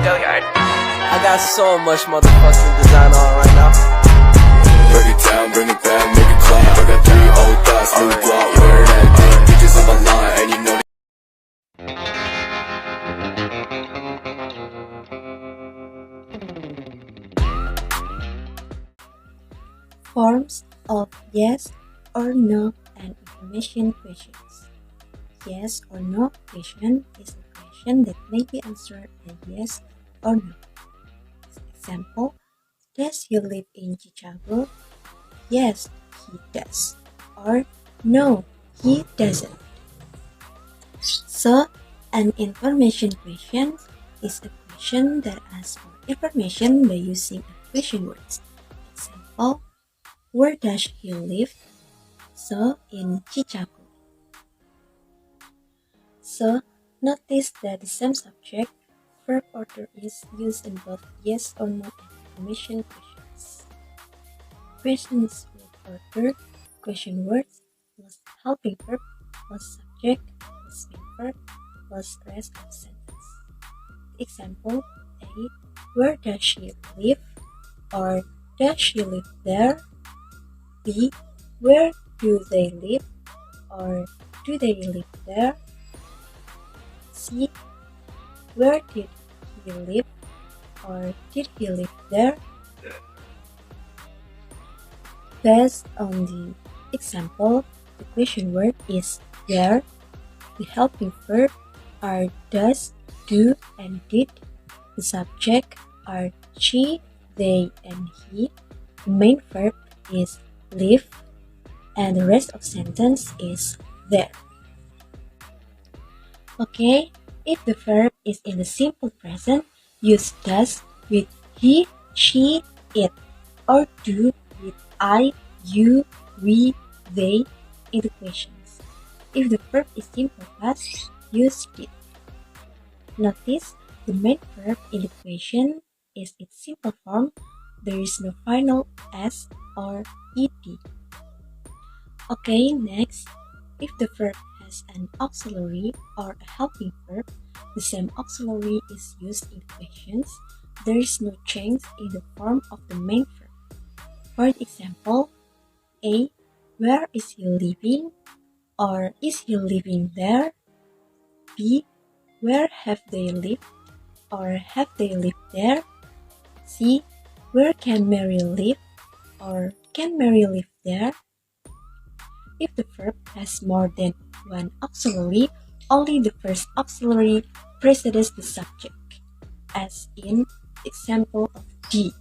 I got so much motherfucking design on right now. Break it down, bring it back, make it clap. I got 3 old thoughts, new block, where that day. Bitches on my line, and you know Forms of yes or no and information questions. Yes or no question is a question that may be answered by yes or no. Example, does he live in Chicago? Yes, he does. Or no, he doesn't. So, an information question is a question that asks for information by using a question words. Example, where does he live? So, in Chicago. So, notice that the same subject, verb order is used in both yes or no information questions. Questions with order, question words, plus helping verb, plus subject, plus main verb, plus rest of sentence. Example A. Where does she live? Or does she live there? B. Where do they live? Or do they live there? C. Where did he live? Or did he live there? Based on the example, the question word is where, the helping verb are does, do, and did, the subject are she, they, and he, the main verb is live, and the rest of sentence is there. Okay, if the verb is in the simple present, use does with he, she, it, or do with I, you, we, they in the questions. If the verb is simple past, use did. Notice the main verb in the question is its simple form. There is no final s or ed. Okay, next, if the verb has an auxiliary or a helping verb, the same auxiliary is used in questions. There is no change in the form of the main verb. For example, A. Where is he living? Or is he living there? B. Where have they lived? Or have they lived there? C. Where can Mary live? Or can Mary live there? If the verb has more than one auxiliary, only the first auxiliary precedes the subject, as in example of D.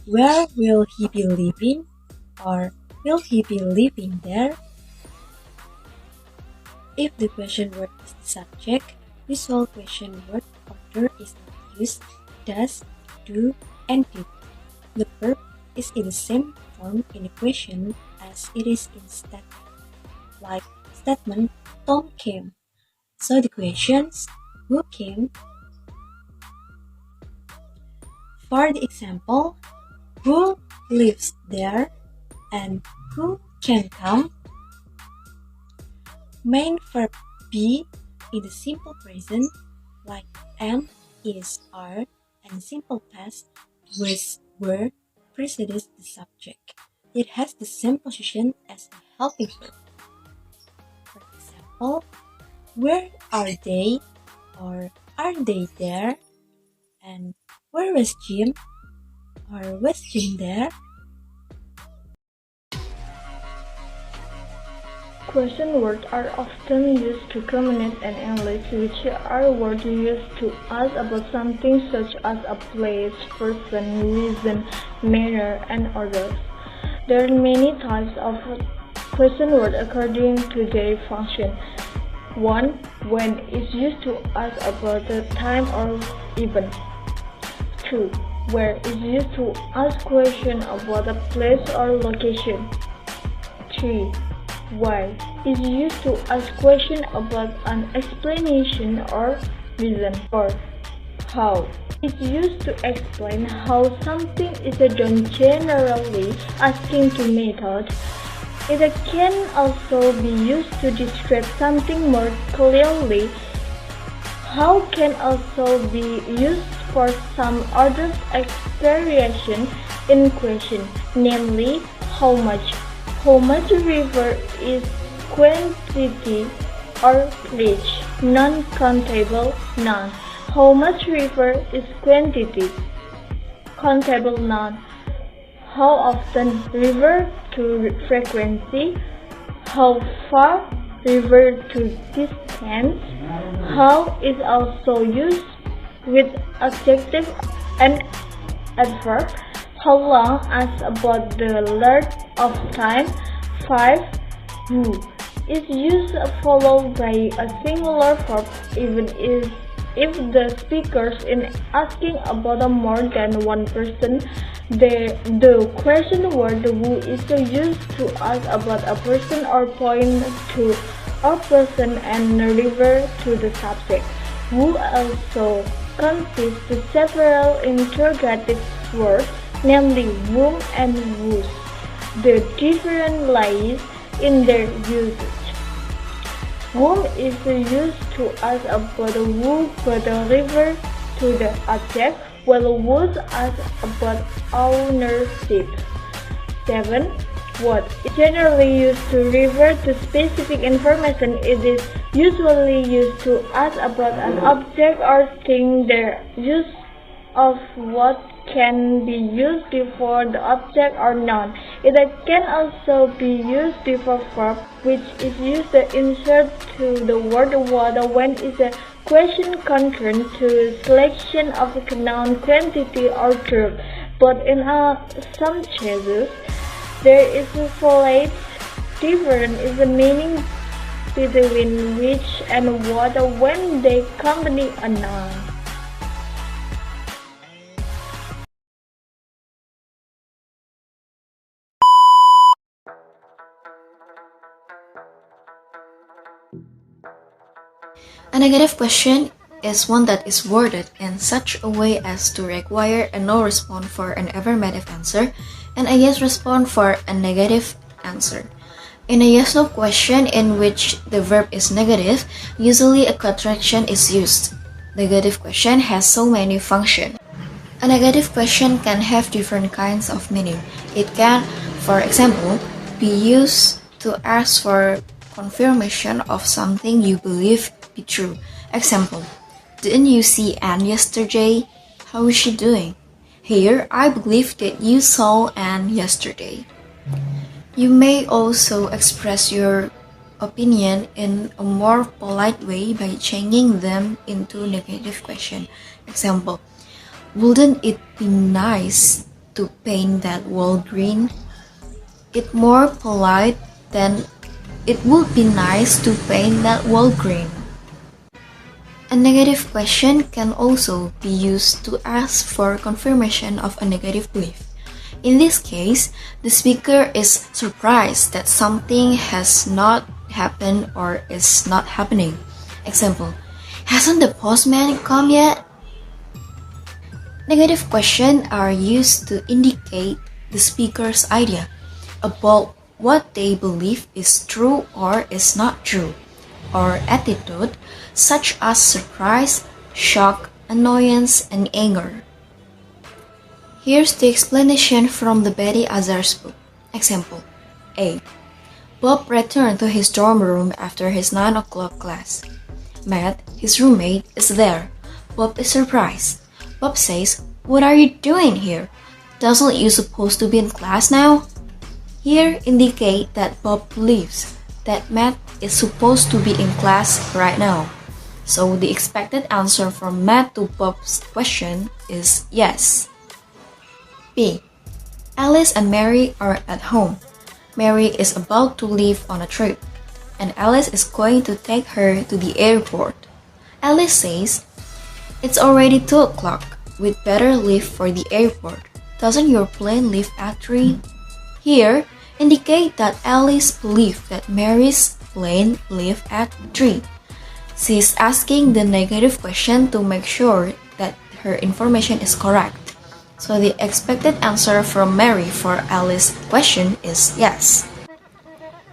Where will he be living? Or will he be living there? If the question word is the subject, usual question word order is not used, does, do, and did. The verb is in the same form in the question as it is in statement, like statement Tom came. So the questions, who came? For the example, who lives there and who can come? Main verb be in the simple present, like am, is, are, and simple past with were precedes the subject. It has the same position as a helping verb. For example, where are they? Or are they there? And where was Jim? Or was Jim there? Question words are often used to communicate in English, which are words used to ask about something such as a place, person, reason, manner, and others. There are many types of question words according to their function. 1. When is used to ask about the time or event. 2. Where is used to ask question about a place or location. 3. Why is used to ask question about an explanation or reason. 4. How is used to explain how something is done, generally asking to method. It can also be used to describe something more clearly. How can also be used for some other expression in question, namely how much. How much river is quantity or reach, non-countable noun. How much river is quantity, countable noun. How often river to frequency. How far river to distance. How is also used with adjective and adverb. How long as about the length of time. 5. Who is used followed by a singular verb even if the speakers in asking about more than one person. The question word who is used to ask about a person or point to a person and refer to the subject. Who also consists of several interrogative words, namely whom and whose. The difference lies in their usage. Whom is used to ask about who but refer to the object, while whose ask about ownership. 7. What is generally used to refer to specific information. It is usually used to ask about an object or thing. The use of what can be used before the object or noun. It can also be used before verb, which is used to insert to the word what when is a question concurrent to selection of a noun, quantity, or verb. But in some cases, there is a slight difference in the meaning between which and what when they accompany a noun. A negative question is one that is worded in such a way as to require a no response for an affirmative answer and a yes response for a negative answer. In a yes-no question in which the verb is negative, usually a contraction is used. Negative question has so many functions. A negative question can have different kinds of meaning. It can, for example, be used to ask for confirmation of something you believe be true. Example, didn't you see Anne yesterday? How is she doing? Here, I believe that you saw Anne yesterday. You may also express your opinion in a more polite way by changing them into negative question. Example, wouldn't it be nice to paint that wall green? It's more polite than it would be nice to paint that wall green. A negative question can also be used to ask for confirmation of a negative belief. In this case, the speaker is surprised that something has not happened or is not happening. Example, hasn't the postman come yet? Negative questions are used to indicate the speaker's idea about what they believe is true or is not true, or attitude such as surprise, shock, annoyance, and anger. Here's the explanation from the Betty Azar's book. Example, A. Bob returned to his dorm room after his 9 o'clock class. Matt, his roommate, is there. Bob is surprised. Bob says, "What are you doing here? Doesn't you supposed to be in class now?" Here indicate that Bob believes that Matt is supposed to be in class right now. So the expected answer from Matt to Bob's question is yes. B. Alice and Mary are at home. Mary is about to leave on a trip, and Alice is going to take her to the airport. Alice says, "It's already 2 o'clock. We'd better leave for the airport. Doesn't your plane leave at 3? Here indicate that Alice believes that Mary's plane leaves at 3. She's asking the negative question to make sure that her information is correct. So the expected answer from Mary for Alice's question is yes.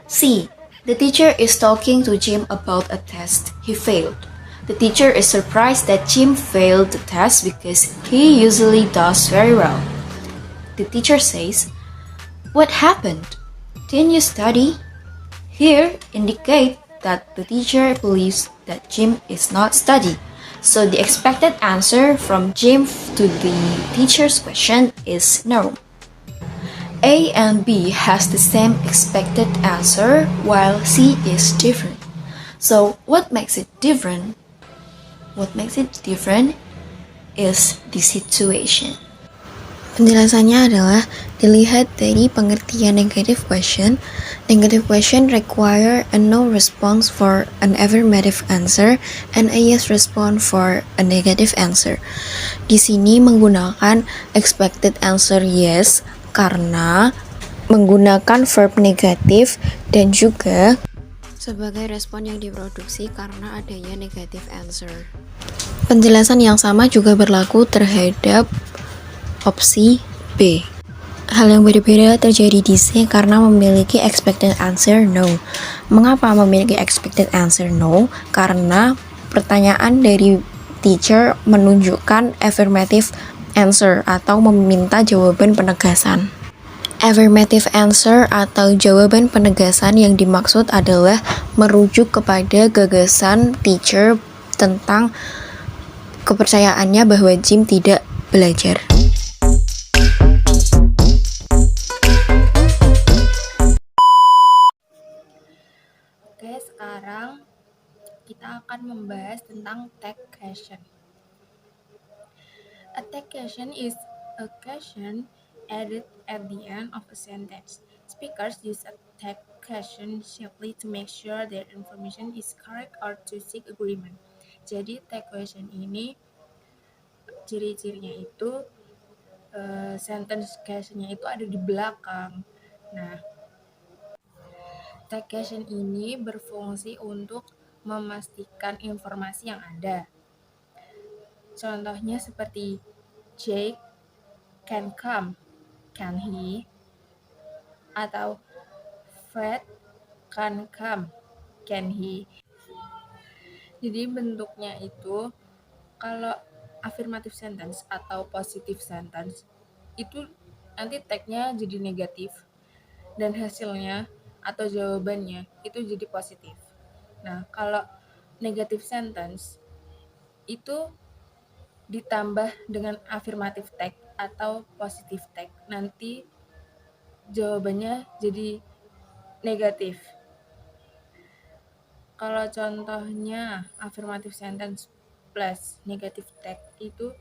C. The teacher is talking to Jim about a test he failed. The teacher is surprised that Jim failed the test because he usually does very well. The teacher says, "What happened? Didn't you study?" Here indicate that the teacher believes that Jim is not study. So the expected answer from Jim to the teacher's question is no. A and B has the same expected answer while C is different. So what makes it different? What makes it different is the situation. Penjelasannya adalah dilihat dari pengertian negative question. Negative question require a no response for an affirmative answer and a yes response for a negative answer. Di sini menggunakan expected answer yes karena menggunakan verb negatif dan juga sebagai respon yang diproduksi karena adanya negative answer. Penjelasan yang sama juga berlaku terhadap opsi B. Hal yang berbeda terjadi di C karena memiliki expected answer no. Mengapa memiliki expected answer no? Karena pertanyaan dari teacher menunjukkan affirmative answer atau meminta jawaban penegasan. Affirmative answer atau jawaban penegasan yang dimaksud adalah merujuk kepada gagasan teacher tentang kepercayaannya bahwa Jim tidak belajar. Oke, sekarang kita akan membahas tentang tag question. A tag question is a question added at the end of a sentence. Speakers use a tag question simply to make sure their information is correct or to seek agreement. Jadi tag question ini ciri-cirinya itu sentence questionnya itu ada di belakang. Nah, tag question ini berfungsi untuk memastikan informasi yang ada. Contohnya seperti Jake can come, can he? Atau Fred can come, can he? Jadi bentuknya itu kalau affirmative sentence atau positive sentence itu nanti tag-nya jadi negatif dan hasilnya atau jawabannya itu jadi positif. Nah, kalau negative sentence itu ditambah dengan affirmative tag atau positive tag, nanti jawabannya jadi negatif. Kalau contohnya affirmative sentence plus negative tag itu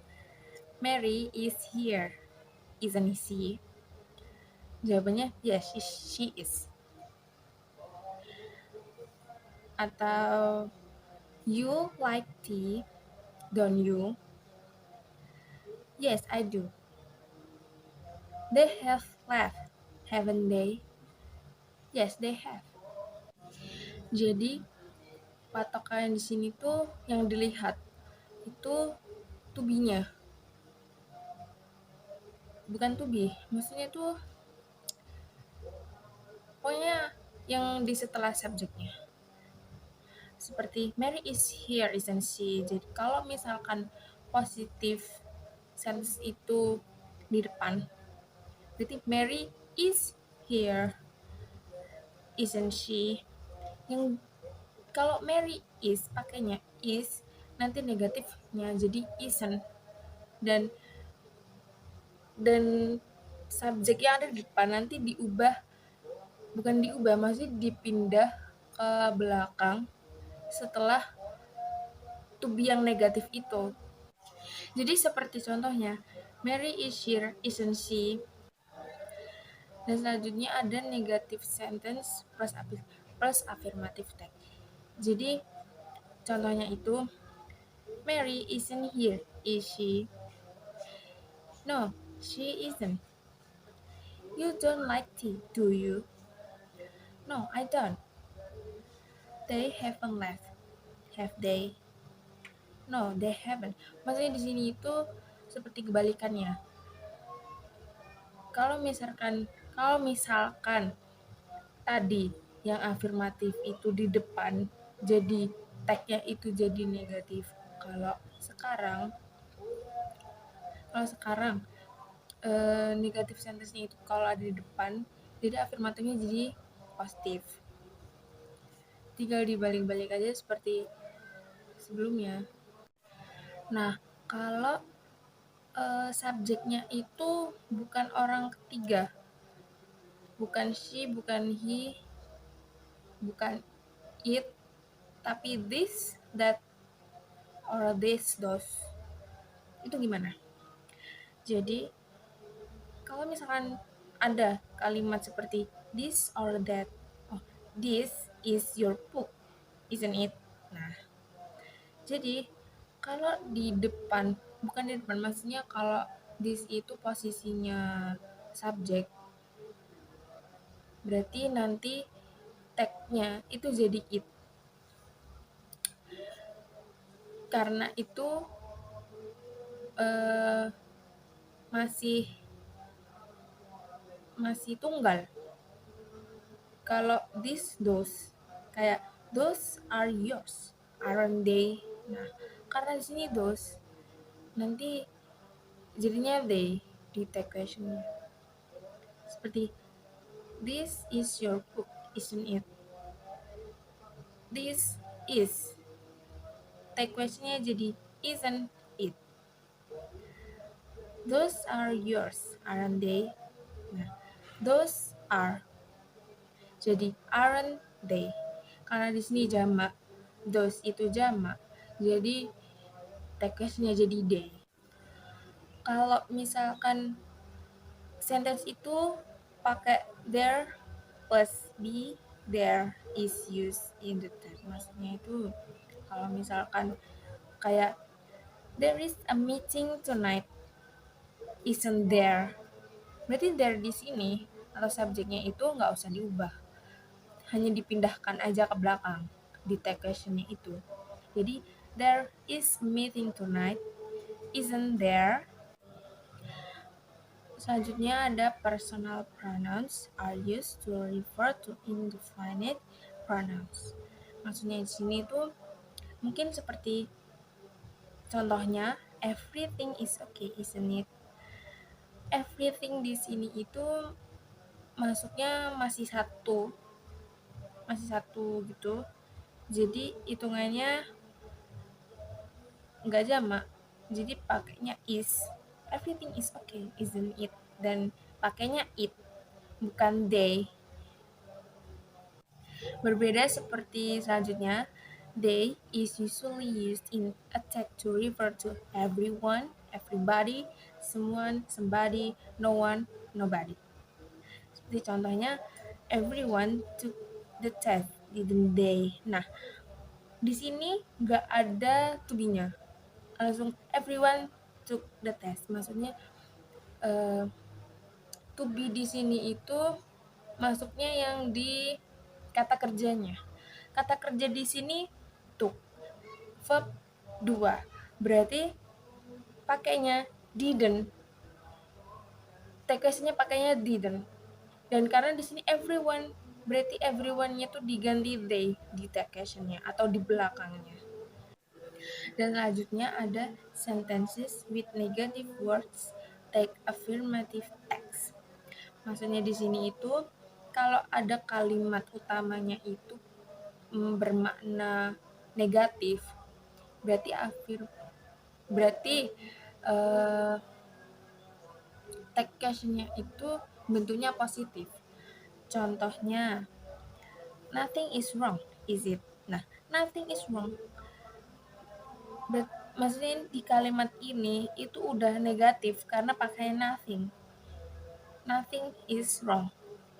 Mary is here, isn't she? Jawabannya yes, she is. Atau you like tea, don't you? Yes, I do. They have left, haven't they? Yes, they have. Jadi patokan di sini tuh yang dilihat itu to be-nya. Bukan to be, maksudnya tuh pokoknya yang di setelah subjeknya. Seperti Mary is here, isn't she? Jadi kalau misalkan positive sentence itu di depan, berarti Mary is here, isn't she? Yang kalau Mary is pakainya is, nanti negatifnya jadi isn't, dan subjek yang ada di depan nanti maksudnya dipindah ke belakang setelah to be yang negatif itu. Jadi seperti contohnya Mary is here, isn't she? Dan selanjutnya ada negative sentence plus affirmative tag. Jadi contohnya itu Mary isn't here, is she? No, she isn't. You don't like tea, do you? No, I don't. They haven't left, have they? No, they haven't. Maksudnya di sini itu seperti kebalikannya. Kalau misalkan tadi yang afirmatif itu di depan jadi tag-nya itu jadi negatif. Kalau sekarang negatif sentence-nya itu kalau ada di depan, jadi afirmatifnya jadi positif. Tinggal dibalik-balik aja seperti sebelumnya. Nah, kalau subjeknya itu bukan orang ketiga, bukan she, bukan he, bukan it, tapi this, that, or this, those, itu gimana? Jadi kalau misalkan ada kalimat seperti this or that, oh, this is your book, isn't it? Nah, jadi kalau di depan, bukan di depan, maksudnya kalau this itu posisinya subjek, berarti nanti tag-nya itu jadi it. Karena itu masih tunggal. Kalau this, those, kayak those are yours, aren't they? Nah, karena di sini those, nanti jadinya they di tag questionnya. Seperti this is your book, isn't it? This is, tag questionnya jadi isn't it? Those are yours, aren't they? Nah, those are jadi aren't they? Karena di sini jamak, those itu jamak, jadi tag questionnya jadi they. Kalau misalkan sentence itu pakai there plus be, there is used in the text. Maksudnya itu kalau misalkan kayak there is a meeting tonight, isn't there? Berarti there di sini atau subjeknya itu nggak usah diubah, hanya dipindahkan aja ke belakang di tag questionnya itu. Jadi there is meeting tonight, isn't there? Selanjutnya ada personal pronouns are used to refer to indefinite pronouns. Maksudnya di sini tuh mungkin seperti contohnya everything is okay, isn't it? Everything di sini itu masuknya masih satu gitu. Jadi hitungannya nggak jamak. Jadi pakainya is. Everything is okay, isn't it? Dan pakainya it, bukan they. Berbeda seperti selanjutnya, they is usually used in a tag to refer to everyone, everybody, someone, somebody, no one, nobody. Seperti contohnya, everyone took the test, didn't they? Nah, di sini nggak ada to be-nya. Langsung everyone took the test. Maksudnya to be di sini itu masuknya yang di kata kerjanya. Kata kerja di sini took, verb 2. Berarti pakainya didn't. Tag questionnya pakainya didn't. Dan karena di sini everyone, berarti everyone-nya tuh diganti they di tag questionnya atau di belakangnya. Dan selanjutnya ada sentences with negative words take affirmative text. Maksudnya di sini itu kalau ada kalimat utamanya itu bermakna negatif, berarti tag questionnya itu bentuknya positif. Contohnya, nothing is wrong, is it? Nah, nothing is wrong. Maksudnya di kalimat ini itu udah negatif karena pakai nothing. Nothing is wrong,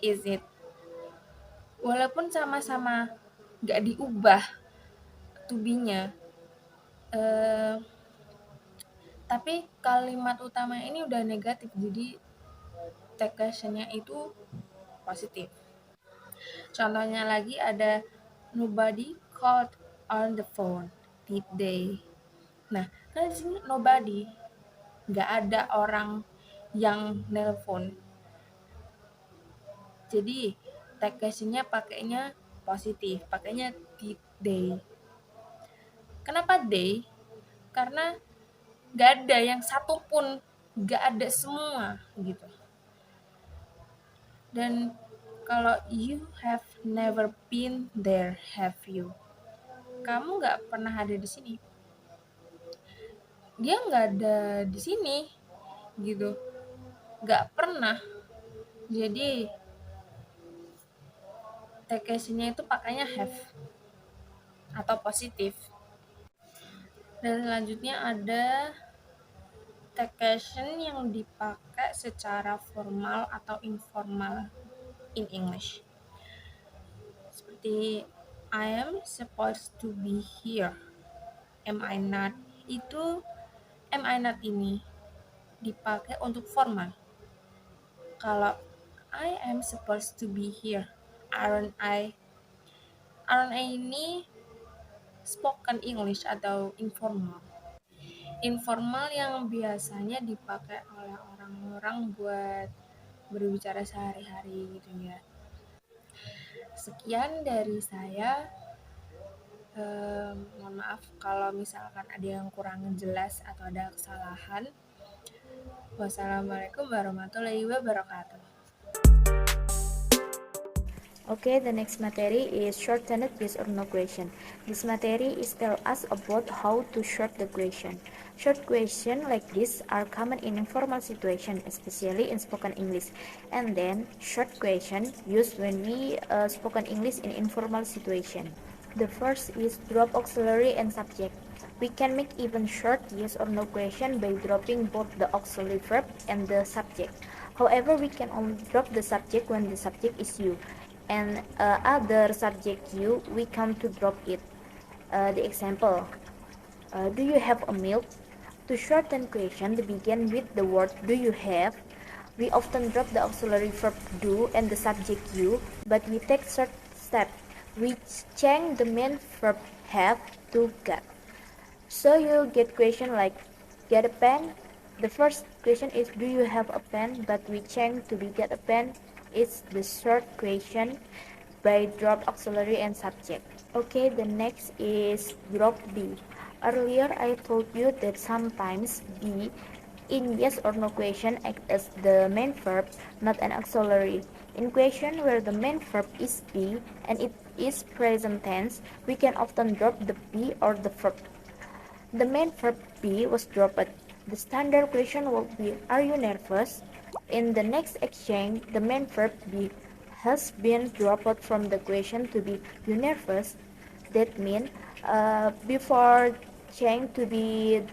is it? Walaupun sama-sama gak diubah to be-nya, tapi kalimat utama ini udah negatif, jadi tag question-nya itu positif. Contohnya lagi ada nobody called on the phone, did they? Nah, kan di sini nobody, nggak ada orang yang nelpon. Jadi tag question-nya pakainya positif, pakainya did they. Kenapa they? Karena gak ada yang satu pun, gak ada semua gitu. Dan kalau you have never been there, have you? Kamu gak pernah ada di sini. Dia gak ada di sini gitu. Gak pernah. Jadi take-nya itu pakainya have atau positif. Dan selanjutnya ada take yang dipakai secara formal atau informal in English. Seperti I am supposed to be here. Am I not? Itu am I not ini dipakai untuk formal. Kalau I am supposed to be here, aren't I? Aren't I ini spoken English atau informal. Informal yang biasanya dipakai oleh orang-orang buat berbicara sehari-hari gitu ya. Sekian dari saya. Mohon maaf kalau misalkan ada yang kurang jelas atau ada kesalahan. Wassalamualaikum warahmatullahi wabarakatuh. Okay, the next materi is shortened yes or no question. This materi is tell us about how to short the question. Short question like this are common in informal situation, especially in spoken English. And then short question used when we spoken English in informal situation. The first is drop auxiliary and subject. We can make even short yes or no question by dropping both the auxiliary verb and the subject. However, we can only drop the subject when the subject is you, and other subject you, we come to drop it. The example, do you have a milk? To shorten question, they begin with the word do you have. We often drop the auxiliary verb do and the subject you, but we take short step. We change the main verb have to get. So you'll get question like get a pen. The first question is do you have a pen, but we change to be get a pen. It's the short question by drop auxiliary and subject. Okay, the next is drop be. Earlier I told you that sometimes be in yes or no question act as the main verb, not an auxiliary. In question where the main verb is be and it is present tense, we can often drop the be or the verb. The main verb be was dropped. The standard question will be are you nervous? In the next exchange, the main verb be has been dropped from the question to be you nervous. That means before change to be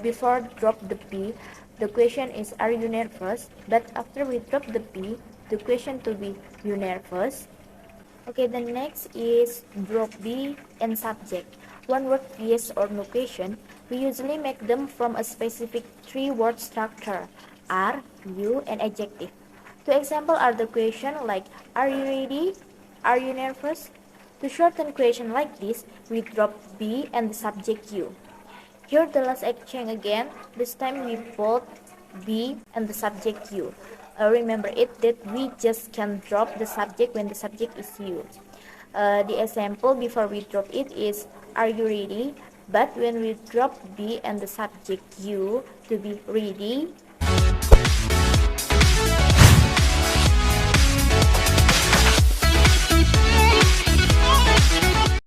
before drop the be, the question is are you nervous? But after we drop the be, the question to be you nervous. Okay, the next is drop be and subject. One word yes or no question. We usually make them from a specific three-word structure: are, you, and adjective. Two examples are the question like are you ready? Are you nervous? To shorten question like this, we drop be and the subject you. Here the last exchange again. This time we both be and the subject you. Remember it that we just can drop the subject when the subject is you. The example before we drop it is are you ready? But when we drop be and the subject you to be ready,